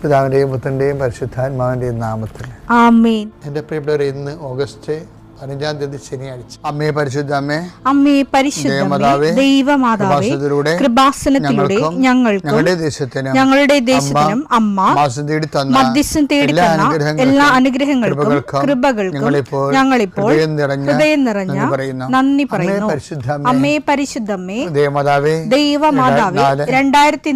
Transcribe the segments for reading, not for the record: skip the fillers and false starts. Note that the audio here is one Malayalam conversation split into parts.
പിതാവിൻ്റെയും പുത്രൻ്റെയും പരിശുദ്ധാത്മാവിൻ്റെയും നാമത്തിൽ ആമേൻ. എൻ്റെ പ്രിയപ്പെട്ടവരെ, ഇന്ന് ഓഗസ്റ്റ് 15-ാം തീയതി ശനിയാഴ്ച. അമ്മേ പരിശുദ്ധ അമ്മേ, അമ്മേ പരിശുദ്ധമേ, ദൈവമാതാവേ, കൃപാസനത്തിലൂടെ ഞങ്ങൾക്കും ഞങ്ങളുടെ ദേശത്തിനും അമ്മ മധ്യസ്ഥം തേടിത്തന്ന എല്ലാ അനുഗ്രഹങ്ങൾക്കും കൃപകൾക്കും ഞങ്ങളിപ്പോൾ ഹൃദയം നിറഞ്ഞ നന്ദി പറയുന്നു. അമ്മേ പരിശുദ്ധമ്മേ, ദൈവമാതാവേ, 2004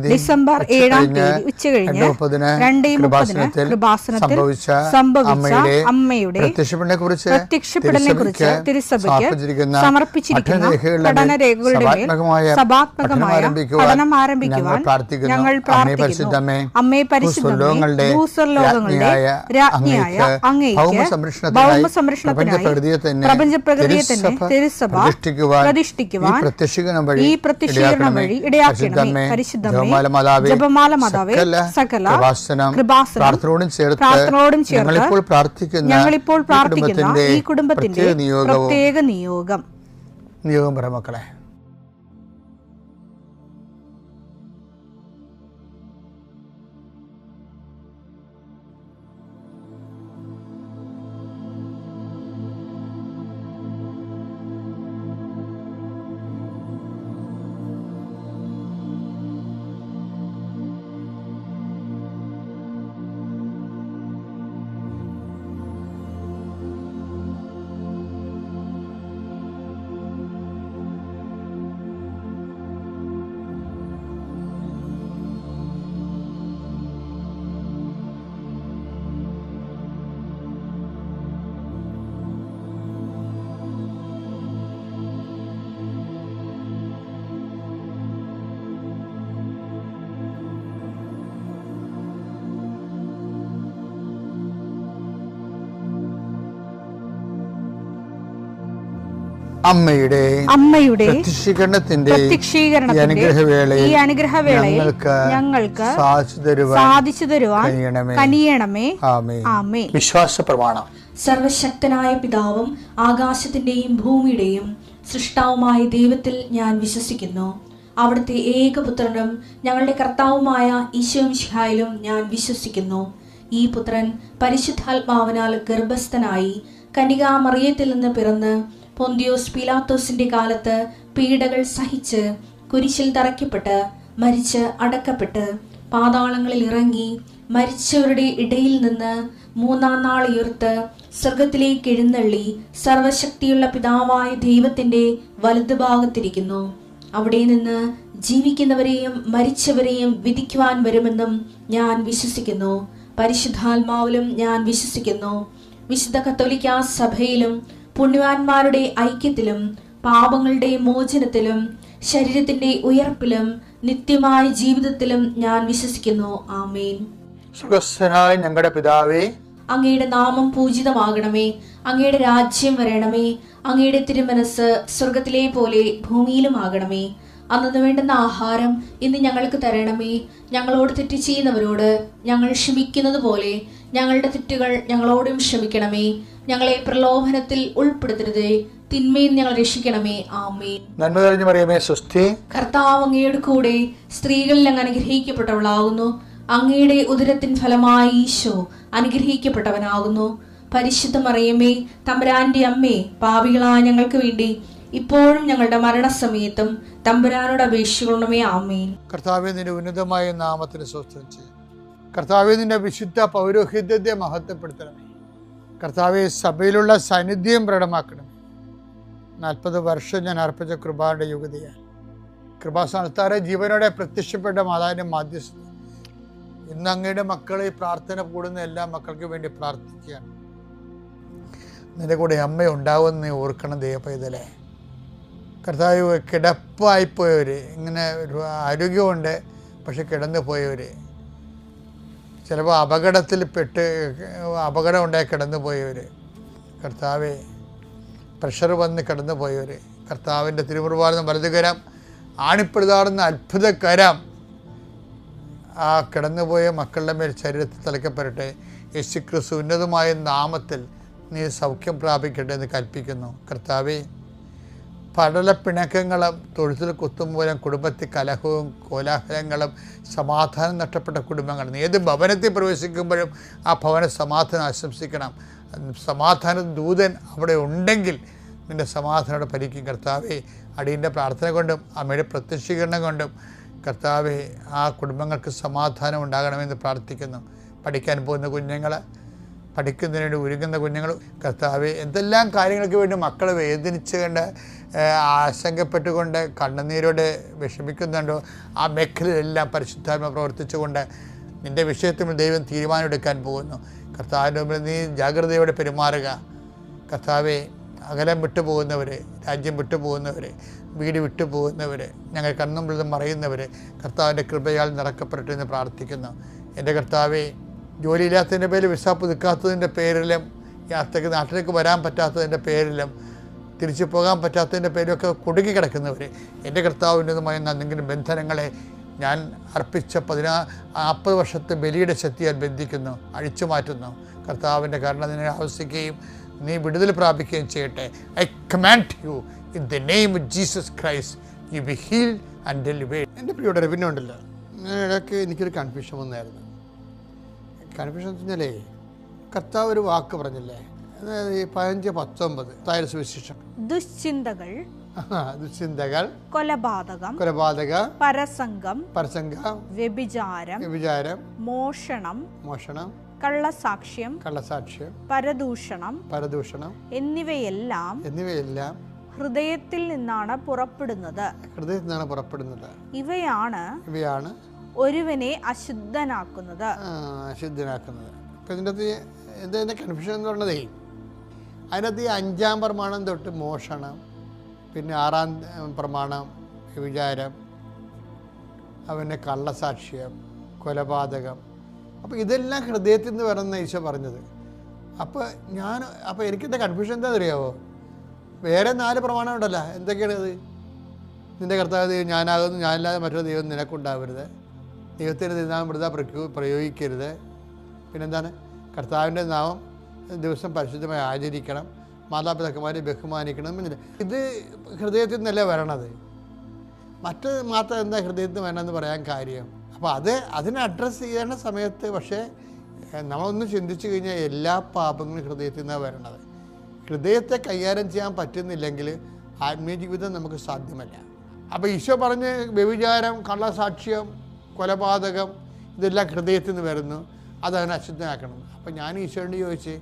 ഡിസംബർ 7-ാം തീയതി ഉച്ചകഴിഞ്ഞ് 2:30 കൃപാസനത്തിൽ സംഭവിച്ച അമ്മയുടെ പ്രത്യക്ഷപ്പെടലിനെക്കുറിച്ച് തിരുസഭയ്ക്ക് സമർപ്പിച്ചിരിക്കുന്ന പഠനരേഖകളുടെ മേൽ സഭാത്മകമായ പഠനം ആരംഭിക്കുവാൻ ഞങ്ങൾ പ്രാർത്ഥിക്കുന്നു. അമ്മേ പരിശുദ്ധമേ, ഭൂസ്വർലോകങ്ങളുടെ രാജ്ഞിയായ അങ്ങേയ്ക്ക് ഭൗമസംരക്ഷണത്തിനായി പ്രപഞ്ചപ്രകൃതിയെ തന്നെ തിരുസഭ പ്രതിഷ്ഠിക്കുവാൻ ഈ പ്രത്യക്ഷീകരണം വഴി ഇടയാക്കണമേ. പരിശുദ്ധമേ, ജപമാല മാതാവേ, സകല കൃപാസനം പ്രാർത്ഥനയോടും ചേർത്ത് ഞങ്ങളിപ്പോൾ പ്രാർത്ഥിക്കുന്ന ഈ കുടുംബത്തിന്റെ പ്രത്യേക നിയോഗം പറ മക്കളെ. അമ്മയുടെ പ്രത്യക്ഷീകരണത്തിന്റെ ഈ അനുഗ്രഹവേളയിൽ ഞങ്ങൾക്ക് സാധിച്ചു തരുവാൻ കനിയണമേ. ആമേൻ. വിശ്വാസ പ്രമാണം. സർവശക്തനായ പിതാവും ആകാശത്തിന്റെയും ഭൂമിയുടെയും സൃഷ്ടാവുമായ ദൈവത്തിൽ ഞാൻ വിശ്വസിക്കുന്നു. അവിടുത്തെ ഏകപുത്രനും ഞങ്ങളുടെ കർത്താവുമായ ഈശോ മിശിഹായിലും ഞാൻ വിശ്വസിക്കുന്നു. ഈ പുത്രൻ പരിശുദ്ധാത്മാവിനാൽ ഗർഭസ്ഥനായി കന്യകാമറിയത്തിൽ നിന്ന് പിറന്ന് പൊന്തിയോസ് പീലാത്തോസിന്റെ കാലത്ത് പീഡകൾ സഹിച്ച് കുരിശിൽ തറയ്ക്കപ്പെട്ട് മരിച്ച് അടക്കപ്പെട്ട് പാതാളങ്ങളിൽ ഇറങ്ങി മരിച്ചവരുടെ ഇടയിൽ നിന്ന് 3-ാം നാൾ ഉയർത്ത് സ്വർഗത്തിലേക്ക് എഴുന്നള്ളി സർവശക്തിയുള്ള പിതാവായ ദൈവത്തിന്റെ വലതുഭാഗത്തിരിക്കുന്നു. അവിടെ നിന്ന് ജീവിക്കുന്നവരെയും മരിച്ചവരെയും വിധിക്കുവാൻ വരുമെന്നും ഞാൻ വിശ്വസിക്കുന്നു. പരിശുദ്ധാത്മാവിലും ഞാൻ വിശ്വസിക്കുന്നു. വിശുദ്ധ കത്തോലിക്കാ സഭയിലും പുണ്യവാന്മാരുടെ ഐക്യത്തിലും പാപങ്ങളുടെ മോചനത്തിലും ശരീരത്തിന്റെ ഉയർപ്പിലും നിത്യമായ ജീവിതത്തിലും ഞാൻ വിശ്വസിക്കുന്നു. ആമേൻ. സ്വർഗ്ഗസ്ഥനായ ഞങ്ങളുടെ പിതാവേ, അങ്ങയുടെ നാമം പൂജിതമാകണമേ. അങ്ങയുടെ രാജ്യം വരണമേ. അങ്ങയുടെ തിരുമനസ് സ്വർഗത്തിലെ പോലെ ഭൂമിയിലും ആകണമേ. അന്നു വേണ്ടുന്ന ആഹാരം ഇന്ന് ഞങ്ങൾക്ക് തരണമേ. ഞങ്ങളോട് തെറ്റ് ചെയ്യുന്നവരോട് ഞങ്ങൾ ക്ഷമിക്കുന്നത് പോലെ ഞങ്ങളുടെ തെറ്റുകൾ ഞങ്ങളോടും ക്ഷമിക്കണമേ. ഞങ്ങളെ പ്രലോഭനത്തിൽ ഉൾപ്പെടുത്തരുതേ, തിന്മയിൽ ഞങ്ങൾ രക്ഷിക്കണമേ. ആമേൻ. നന്മ നിറഞ്ഞ മറിയമേ, സ്വസ്തി. കർത്താവ് അങ്ങയുടെ കൂടെ സ്ത്രീകളിൽ അങ്ങ് അനുഗ്രഹിക്കപ്പെട്ടവളാകുന്നു. അങ്ങയുടെ ഉദരത്തിൻ ഫലമായി ഈശോ അനുഗ്രഹിക്കപ്പെട്ടവനാകുന്നു. പരിശുദ്ധ മറിയമേ, തമ്പുരാന്റെ അമ്മേ, പാപികളായ ഞങ്ങൾക്ക് വേണ്ടി ഇപ്പോഴും ഞങ്ങളുടെ മരണസമയത്തും തമ്പുരാനോട് അപേക്ഷിക്കണമേ. ആമേൻ. കർത്താവേ, നിന്റെ ഉന്നതമായ നാമത്തിന് സ്വസ്ഥം ചെയ്യും. കർത്താവേ, നിന്റെ വിശുദ്ധ പൗരോഹിത്യത്തെ മഹത്വപ്പെടുത്തണമേ. കർത്താവെ, സഭയിലുള്ള സാന്നിധ്യം പ്രകടമാക്കണമേ. 40 വർഷം ഞാൻ അർപ്പിച്ച കൃപാന്റെ യുഗതിയാൽ കൃപാസ്ഥാനത്താറെ ജീവനോടെ പ്രത്യക്ഷപ്പെട്ട മാതാവിന്റെ മാധ്യസ്ഥ ഇന്ന് അങ്ങയുടെ മക്കളെ പ്രാർത്ഥന കൂടുന്ന എല്ലാ മക്കൾക്ക് വേണ്ടി പ്രാർത്ഥിക്കുകയാണ്. നിന്റെ കൂടെ അമ്മ ഉണ്ടാവുമെന്ന് നീ ഓർക്കണം ദൈവപൈതലേ. കർത്താവ്, കിടപ്പായിപ്പോയവർ, ഇങ്ങനെ ഒരു ആരോഗ്യമുണ്ട് പക്ഷെ കിടന്നു പോയവർ, ചിലപ്പോൾ അപകടം ഉണ്ടായി കിടന്നു പോയവർ, കർത്താവെ പ്രഷർ വന്ന് കിടന്നു പോയവർ, കർത്താവിൻ്റെ തിരുമുറുവാർന്ന വലതുകരം ആണിപ്പെടുതാടുന്ന അത്ഭുതകരം ആ കിടന്നുപോയ മക്കളുടെ മേൽ ശരീരത്തിൽ തലയ്ക്കപ്പെടട്ടെ. യേശുക്രിസ്തു ഉന്നതമായ നാമത്തിൽ നീ സൗഖ്യം പ്രാപിക്കട്ടെ എന്ന് കൽപ്പിക്കുന്നു. കർത്താവെ, പടലപ്പിണക്കങ്ങളും തൊഴുത്തിൽ കുത്തുമൂലം കുടുംബത്തിൽ കലഹവും കോലാഹലങ്ങളും സമാധാനം നഷ്ടപ്പെട്ട കുടുംബങ്ങൾ. ഏത് ഭവനത്തിൽ പ്രവേശിക്കുമ്പോഴും ആ ഭവന സമാധാനം ആശംസിക്കണം. സമാധാന ദൂതൻ അവിടെ ഉണ്ടെങ്കിൽ നിൻ്റെ സമാധാനോടെ ഭരിക്കും. കർത്താവേ, അടിയൻ്റെ പ്രാർത്ഥന കൊണ്ടും അമ്മയുടെ പ്രത്യക്ഷീകരണം കൊണ്ടും കർത്താവേ, ആ കുടുംബങ്ങൾക്ക് സമാധാനം ഉണ്ടാകണമെന്ന് പ്രാർത്ഥിക്കുന്നു. പഠിക്കാൻ പോകുന്ന കുഞ്ഞുങ്ങൾ, പഠിക്കുന്നതിന് വേണ്ടി ഒരുങ്ങുന്ന കുഞ്ഞുങ്ങൾ, കർത്താവേ, എന്തെല്ലാം കാര്യങ്ങൾക്ക് വേണ്ടി മക്കൾ വേദനിച്ചുകൊണ്ട് ആശങ്കപ്പെട്ടുകൊണ്ട് കണ്ണുനീരോടെ വിഷമിക്കുന്നുണ്ടോ ആ മേഖലയിലെല്ലാം പരിശുദ്ധാത്മ പ്രവർത്തിച്ചുകൊണ്ട് നിൻ്റെ വിഷയത്തിൽ ദൈവം തീരുമാനമെടുക്കാൻ പോകുന്നു. കർത്താവിൻ്റെ മുമ്പിൽ നീ ജാഗ്രതയോടെ പെരുമാറുക. കർത്താവെ, അകലം വിട്ടുപോകുന്നവർ, രാജ്യം വിട്ടുപോകുന്നവർ, വീട് വിട്ടുപോകുന്നവർ, ഞങ്ങൾ കണ്ണും മറയുന്നവർ കർത്താവിൻ്റെ കൃപയാൽ നിറക്കപ്പെടട്ടെ എന്ന് പ്രാർത്ഥിക്കുന്നു. എൻ്റെ കർത്താവെ, ജോലിയില്ലാത്തതിൻ്റെ പേരിൽ വിസ പുതുക്കാത്തതിൻ്റെ പേരിലും യാത്രയ്ക്ക് നാട്ടിലേക്ക് വരാൻ പറ്റാത്തതിൻ്റെ പേരിലും തിരിച്ചു പോകാൻ പറ്റാത്തതിൻ്റെ പേരിലൊക്കെ കുടുങ്ങി കിടക്കുന്നവർ, എൻ്റെ കർത്താവിൻ്റെതുമായ എന്തെങ്കിലും ബന്ധനങ്ങളെ ഞാൻ അർപ്പിച്ച 40 വർഷത്തെ ബലിയുടെ ശക്തിയാൽ ബന്ധിക്കുന്നു, അഴിച്ചു മാറ്റുന്നു. കർത്താവിൻ്റെ കരുണ നിന്നെ ആവശ്യിക്കുകയും നീ വിടുതൽ പ്രാപിക്കുകയും ചെയ്യട്ടെ. I command you in the name of Jesus Christ, you be healed and delivered. എൻ്റെ പ്രിയോടെ പിന്നെ ഉണ്ടല്ലോ, ഇടയ്ക്ക് എനിക്കൊരു കൺഫ്യൂഷൻ വന്നായിരുന്നു. കൺഫ്യൂഷൻ എന്ന് പറഞ്ഞാലേ, കർത്താവ് ഒരു വാക്ക് പറഞ്ഞില്ലേ, അതായത് 15:19 താഴെ സുവിശേഷം, ദുശ്ചിന്തകൾ, കൊലപാതകം, പരസംഗം, വ്യഭിചാരം, മോഷണം, കള്ളസാക്ഷ്യം, പരദൂഷണം എന്നിവയെല്ലാം ഹൃദയത്തിൽ നിന്നാണ് പുറപ്പെടുന്നത്. ഇവയാണ് ഒരുവനെ അശുദ്ധനാക്കുന്നത്. അപ്പം ഇതിൻ്റെ കൺഫ്യൂഷൻ എന്ന് പറഞ്ഞതേ, അതിനകത്ത് ഈ 5-ാം പ്രമാണം തൊട്ട് മോഷണം, പിന്നെ 6-ാം പ്രമാണം വ്യഭിചാരം, അവൻ്റെ കള്ളസാക്ഷ്യം, കൊലപാതകം, അപ്പോൾ ഇതെല്ലാം ഹൃദയത്തിൽ നിന്ന് വരുന്ന ഈശോ പറഞ്ഞത്. അപ്പോൾ എനിക്കെന്താ കൺഫ്യൂഷൻ എന്താണെന്ന് അറിയാമോ? വേറെ 4 പ്രമാണം ഉണ്ടല്ലോ, എന്തൊക്കെയാണത്? നിൻ്റെ കർത്താവ് ദൈവം ഞാനാകുന്നു, ഞാനില്ലാതെ മറ്റൊരു ദൈവം നിനക്കുണ്ടാവരുത്, ദൈവത്തിൻ്റെ നാമം വൃഥാ പ്രയോഗിക്കരുത്, പിന്നെന്താണ്, കർത്താവിൻ്റെ നാമം ദിവസം പരിശുദ്ധമായി ആചരിക്കണം, മാതാപിതാക്കന്മാരെ ബഹുമാനിക്കണം. ഇത് ഹൃദയത്തിൽ നിന്നല്ലേ വരണത്. മറ്റ് മാത്രം എന്താ ഹൃദയത്തിൽ നിന്ന് വരണമെന്ന് പറയാൻ കാര്യം? അപ്പോൾ അതിനെ അഡ്രസ്സ് ചെയ്യേണ്ട സമയത്ത് പക്ഷേ നമ്മളൊന്ന് ചിന്തിച്ചു കഴിഞ്ഞാൽ എല്ലാ പാപങ്ങളും ഹൃദയത്തിൽ നിന്നാണ് വരണത്. ഹൃദയത്തെ കൈകാര്യം ചെയ്യാൻ പറ്റുന്നില്ലെങ്കിൽ ആത്മീയ ജീവിതം നമുക്ക് സാധ്യമല്ല. അപ്പോൾ ഈശോ പറഞ്ഞ് വ്യഭിചാരം, കള്ളസാക്ഷ്യം, കൊലപാതകം ഇതെല്ലാം ഹൃദയത്തിൽ നിന്ന് വരുന്നു, അതവനെ അശുദ്ധനാക്കണം. അപ്പോൾ ഞാൻ ഈശോയോട് ചോദിച്ച്,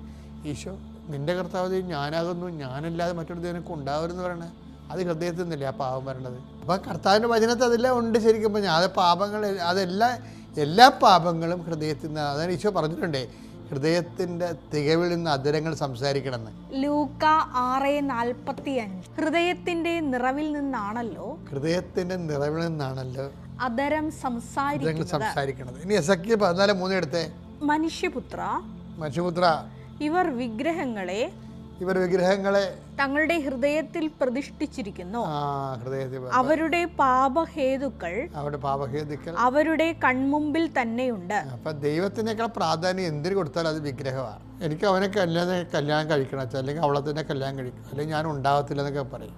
ഈശോ നിൻ്റെ കർത്താവ് ഞാനാകുന്നു, ഞാനല്ലാതെ മറ്റൊരു ദൈവനൊക്കെ ഉണ്ടാവരുമെന്ന് പറയണേ, അത് ഹൃദയത്തിൽ നിന്നല്ലേ ആ പാപം വരണത്? അപ്പോൾ കർത്താവിൻ്റെ വചനത്തിൽ അതെല്ലാം ഉണ്ട് ശരിക്കും പറഞ്ഞാൽ. അത് പാപങ്ങൾ, എല്ലാ പാപങ്ങളും ഹൃദയത്തിൽ നിന്ന്. അതാണ് ഈശോ പറഞ്ഞിട്ടുണ്ടേ, ഹൃദയത്തിൻ്റെ തികവിൽ നിന്ന് അധരങ്ങൾ സംസാരിക്കണമെന്ന്. ലൂക്ക 6:45 ഹൃദയത്തിൻ്റെ നിറവിൽ നിന്നാണല്ലോ അധരം സംസാരിക്കുന്നത്. ഇനി എസെക്കിയേൽ 14:3 എടുത്തേ. മനുഷ്യപുത്ര, ഇവർ വിഗ്രഹങ്ങളെ തങ്ങളുടെ ഹൃദയത്തിൽ പ്രതിഷ്ഠിച്ചിരിക്കുന്നു. അവരുടെ പാപഹേതുക്കൾ അവരുടെ കൺമുമ്പിൽ തന്നെയുണ്ട്. അപ്പൊ ദൈവത്തിനേക്കാൾ പ്രാധാന്യം എന്തിനു കൊടുത്താലും അത് വിഗ്രഹമാണ്. എനിക്ക് അവനെ കല്യാണം കഴിക്കണം, അല്ലെങ്കിൽ അവളെ തന്നെ കല്യാണം കഴിക്കും, അല്ലെങ്കിൽ ഞാൻ ഉണ്ടാകത്തില്ല എന്നൊക്കെ പറയും.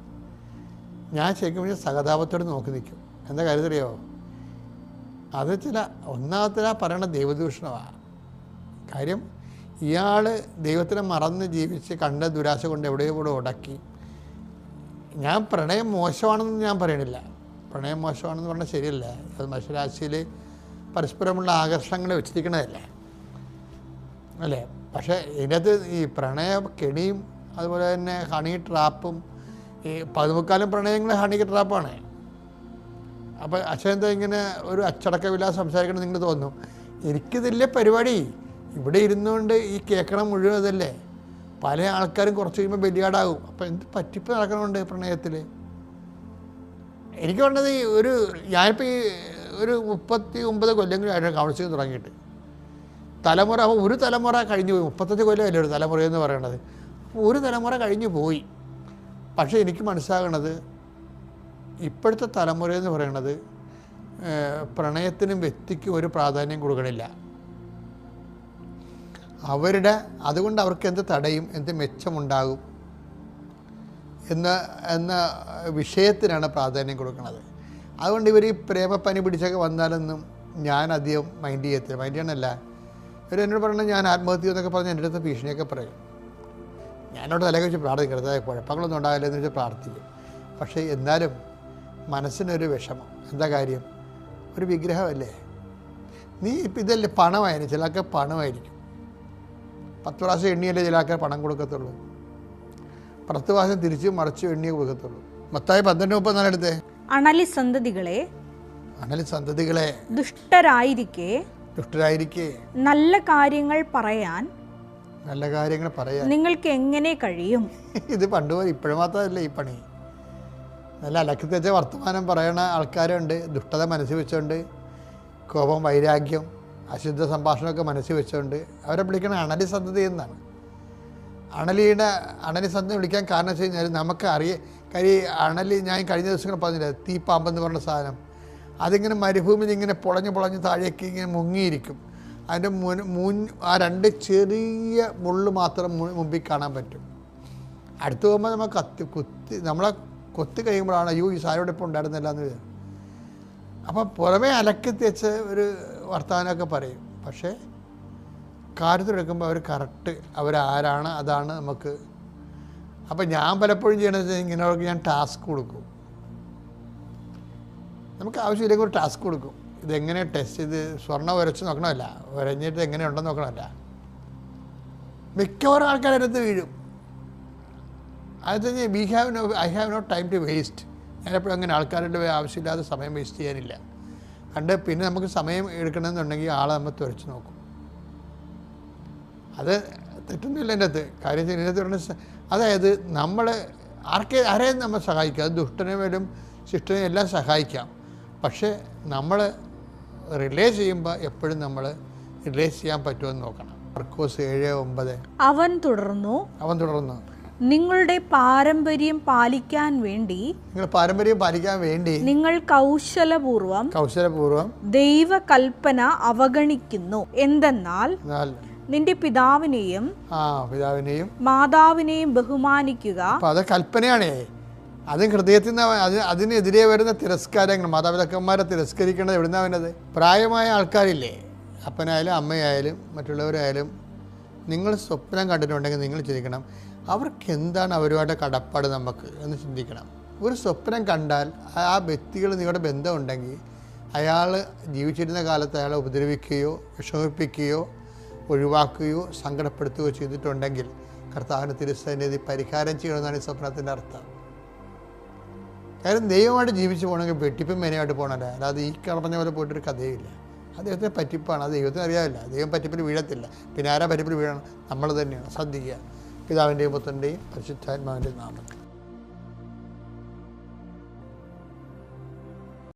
ഞാൻ ശരിക്കും സഹതാപത്തോടെ നോക്കി നിൽക്കും. എന്താ കാര്യം അറിയാമോ? അത് ഒന്നാമത്തെ പറയണ ദൈവദൂഷണമാണ്. കാര്യം ഇയാൾ ദൈവത്തിനെ മറന്ന് ജീവിച്ച് കണ്ട ദുരാശ കൊണ്ട് എവിടെയോ കൂടെ ഉടക്കി. ഞാൻ പ്രണയം മോശമാണെന്ന് ഞാൻ പറയണില്ല, പ്രണയം മോശമാണെന്ന് പറഞ്ഞാൽ ശരിയല്ല. അത് മനുഷ്യരാശിയിൽ പരസ്പരമുള്ള ആകർഷണങ്ങളെ വെച്ചിരിക്കണതല്ലേ അല്ലേ? പക്ഷേ ഇതിനകത്ത് ഈ പ്രണയ കെണിയും അതുപോലെ തന്നെ ഹണി ട്രാപ്പും, ഈ 14 പ്രണയങ്ങൾ ഹണി ട്രാപ്പാണ്. അപ്പോൾ അച്ഛനെന്താ ഇങ്ങനെ ഒരു അച്ചടക്കമില്ലാതെ സംസാരിക്കണം നിങ്ങൾ തോന്നും. എനിക്കിതില്ലേ പരിപാടി, ഇവിടെ ഇരുന്നുകൊണ്ട് ഈ കേൾക്കണം മുഴുവൻ അതല്ലേ. പല ആൾക്കാരും കുറച്ച് കഴിയുമ്പോൾ ബലിയാടാകും. അപ്പോൾ എന്ത് പറ്റിപ്പ് നടക്കണമുണ്ട് പ്രണയത്തിൽ? എനിക്ക് പറഞ്ഞത് ഞാനിപ്പോൾ ഈ ഒരു 39 കൊല്ലങ്ങളായിട്ട് കൗൺസിലിംഗ് തുടങ്ങിയിട്ട് തലമുറ. അപ്പോൾ ഒരു തലമുറ കഴിഞ്ഞു പോയി. 35 കൊല്ലമല്ലേ ഒരു തലമുറയെന്ന് പറയണത്. ഒരു തലമുറ കഴിഞ്ഞു പോയി. പക്ഷേ എനിക്ക് മനസ്സിലാകണത് ഇപ്പോഴത്തെ തലമുറയെന്ന് പറയണത് പ്രണയത്തിനും വ്യക്തിക്കും ഒരു പ്രാധാന്യം കൊടുക്കണില്ല. അതുകൊണ്ട് അവർക്ക് എന്ത് തടയും, എന്ത് മെച്ചമുണ്ടാകും എന്ന വിഷയത്തിനാണ് പ്രാധാന്യം കൊടുക്കുന്നത്. അതുകൊണ്ട് ഇവർ ഈ പ്രേമപ്പനി പിടിച്ചൊക്കെ വന്നാലൊന്നും ഞാൻ അധികം മൈൻഡ് ചെയ്യത്തില്ല. മൈൻഡ് ചെയ്യണമല്ല, ഇവർ എന്നോട് പറഞ്ഞാൽ ഞാൻ ആത്മഹത്യ എന്നൊക്കെ പറഞ്ഞ് എൻ്റെ അടുത്ത് ഭീഷണിയൊക്കെ പറയും. ഞാനോട് തലയൊക്കെ വെച്ച് പ്രാർത്ഥിക്കരുത്, കുഴപ്പങ്ങളൊന്നും ഉണ്ടാകില്ല എന്ന് വെച്ച് പ്രാർത്ഥിക്കും. പക്ഷേ എന്നാലും മനസ്സിനൊരു വിഷമം. എന്താ കാര്യം? ഒരു വിഗ്രഹമല്ലേ നീ. ഇപ്പം ഇതല്ലേ പണമായിരുന്നു, ചില ആൾക്കാർ പണമായിരിക്കും. 10 പ്രാവശ്യം എണ്ണിയല്ലേ ചില ആൾക്കാർ പണം കൊടുക്കത്തുള്ളൂ. 10 പ്രാവശ്യം തിരിച്ച് മറിച്ച് എണ്ണിയേ കൊടുക്കത്തുള്ളൂ. മത്തായി 12:34 എടുത്തേ. അണലി സന്തതികളെ ദുഷ്ടരായിരിക്കെ നല്ല കാര്യങ്ങൾ പറയാൻ നിങ്ങൾക്ക് എങ്ങനെ കഴിയും? ഇത് പണ്ട് ഇപ്പോഴും മാത്രമല്ല ഈ പണി. നല്ല അലക്കി തെച്ച വർത്തമാനം പറയണ ആൾക്കാരുണ്ട്. ദുഷ്ടത മനസ്സിൽ വെച്ചുകൊണ്ട്, കോപം, വൈരാഗ്യം, അശുദ്ധ സംഭാഷണമൊക്കെ മനസ്സിൽ വെച്ചുകൊണ്ട് അവരെ വിളിക്കണ അണലി സന്തതി എന്നാണ്. അണലി സന്തതി വിളിക്കാൻ കാരണം വെച്ച് കഴിഞ്ഞാൽ നമുക്ക് കാര്യം അണലി, ഞാൻ കഴിഞ്ഞ ദിവസങ്ങൾ പറഞ്ഞില്ലേ, തീപ്പാമ്പെന്ന് പറഞ്ഞ സാധനം, അതിങ്ങനെ മരുഭൂമിയിൽ ഇങ്ങനെ പൊളഞ്ഞ് താഴേക്ക് ഇങ്ങനെ മുങ്ങിയിരിക്കും. അതിൻ്റെ ആ 2 ചെറിയ മുള്ള് മാത്രം മുമ്പിൽ കാണാൻ പറ്റും. അടുത്ത് പോകുമ്പോൾ നമ്മൾ നമ്മളെ കൊത്തി കഴിയുമ്പോഴാണ് അയ്യോ ഈ സാരോടെ ഇപ്പോൾ ഉണ്ടായിരുന്നില്ല എന്ന് വരും. അപ്പം പുറമേ അലക്കി തെച്ച് ഒരു വർത്തമാനമൊക്കെ പറയും. പക്ഷേ കാര്യത്തിലെടുക്കുമ്പോൾ അവർ കറക്റ്റ് അവരാരാണ് അതാണ് നമുക്ക്. അപ്പം ഞാൻ പലപ്പോഴും ചെയ്യണത് ഇങ്ങനെയൊക്കെ ഞാൻ ടാസ്ക് കൊടുക്കും. നമുക്ക് ആവശ്യമില്ലെങ്കിൽ ഒരു ടാസ്ക് കൊടുക്കും. ഇതെങ്ങനെ ടെസ്റ്റ് ചെയ്ത് സ്വർണ്ണം ഉരച്ച് നോക്കണമല്ല, ഉരഞ്ഞിട്ട് എങ്ങനെ ഉണ്ടെന്ന് നോക്കണമല്ല. മിക്കവാറും ആൾക്കാരടുത്ത് വീഴും. അത് I have no time to waste. ഞാനെപ്പോഴും അങ്ങനെ ആൾക്കാരുടെ ആവശ്യമില്ലാതെ സമയം വേസ്റ്റ് ചെയ്യാനില്ല. പിന്നെ നമുക്ക് സമയം എടുക്കണമെന്നുണ്ടെങ്കിൽ ആളെ നമ്മൾ തുരച്ച് നോക്കും. അത് തെറ്റൊന്നുമില്ല എൻ്റെ അകത്ത്. കാര്യം ഇതിനകത്ത് പറഞ്ഞ അതായത് നമ്മൾ ആരെയും നമ്മൾ സഹായിക്കാം. അത് ദുഷ്ടനെയും ശിഷ്ടനെയും എല്ലാം സഹായിക്കാം. പക്ഷേ നമ്മൾ റിലേ ചെയ്യുമ്പോൾ എപ്പോഴും നമ്മൾ റിലേ ചെയ്യാൻ പറ്റുമെന്ന് നോക്കണം. മർക്കോസ് 7:9. അവൻ തുടർന്നു നിങ്ങളുടെ പാരമ്പര്യം പാലിക്കാൻ വേണ്ടി നിങ്ങൾ കൗശലപൂർവം ദൈവകൽപ്പന അവഗണിക്കുന്നു. എന്തെന്നാൽ നിന്റെ പിതാവിനെയും മാതാവിനെയും ബഹുമാനിക്കുക. അത് കൽപ്പനയാണേ. അത് ഹൃദയത്തിൽ നിന്ന് അതിനെതിരെ വരുന്ന തിരസ്കാരങ്ങൾ, മാതാപിതാക്കന്മാരെ തിരസ്കരിക്കേണ്ടത് എവിടുന്നാ വരുന്നത്? പ്രായമായ ആൾക്കാരില്ലേ, അപ്പനായാലും അമ്മയായാലും മറ്റുള്ളവരായാലും, നിങ്ങൾ സ്വപ്നം കണ്ടിട്ടുണ്ടെങ്കിൽ നിങ്ങൾ ചിന്തിക്കണം അവർക്ക് എന്താണ് അവരുമായിട്ട് കടപ്പാട് നമുക്ക് എന്ന് ചിന്തിക്കണം. ഒരു സ്വപ്നം കണ്ടാൽ ആ വ്യക്തികൾ നിങ്ങളുടെ ബന്ധമുണ്ടെങ്കിൽ അയാൾ ജീവിച്ചിരുന്ന കാലത്ത് അയാളെ ഉപദ്രവിക്കുകയോ വിഷമിപ്പിക്കുകയോ ഒഴിവാക്കുകയോ സങ്കടപ്പെടുത്തുകയോ ചെയ്തിട്ടുണ്ടെങ്കിൽ കർത്താവിന് തിരുസന്നിധി പരിഹാരം ചെയ്യണമെന്നാണ് ഈ സ്വപ്നത്തിൻ്റെ അർത്ഥം. കാര്യം ദൈവമായിട്ട് ജീവിച്ചു പോകണമെങ്കിൽ വെട്ടിപ്പും മെനയായിട്ട് പോകണമല്ല. അല്ലാതെ ഈ പറഞ്ഞ പോലെ പോയിട്ടൊരു കഥയില്ല. അദ്ദേഹത്തിന് പറ്റിപ്പാണ്. അത് ദൈവത്തിന് അറിയാമില്ല. ദൈവം പറ്റിപ്പിൽ വീഴത്തില്ല. പിന്നെ ആരാ പറ്റിപ്പിൽ വീഴണം? നമ്മൾ തന്നെയാണ്. ശ്രദ്ധിക്കുക. പിതാവിൻ്റെയും പുത്രൻ്റെയും പരിശുദ്ധാത്മാവിൻ്റെയും നാമത്തിൽ.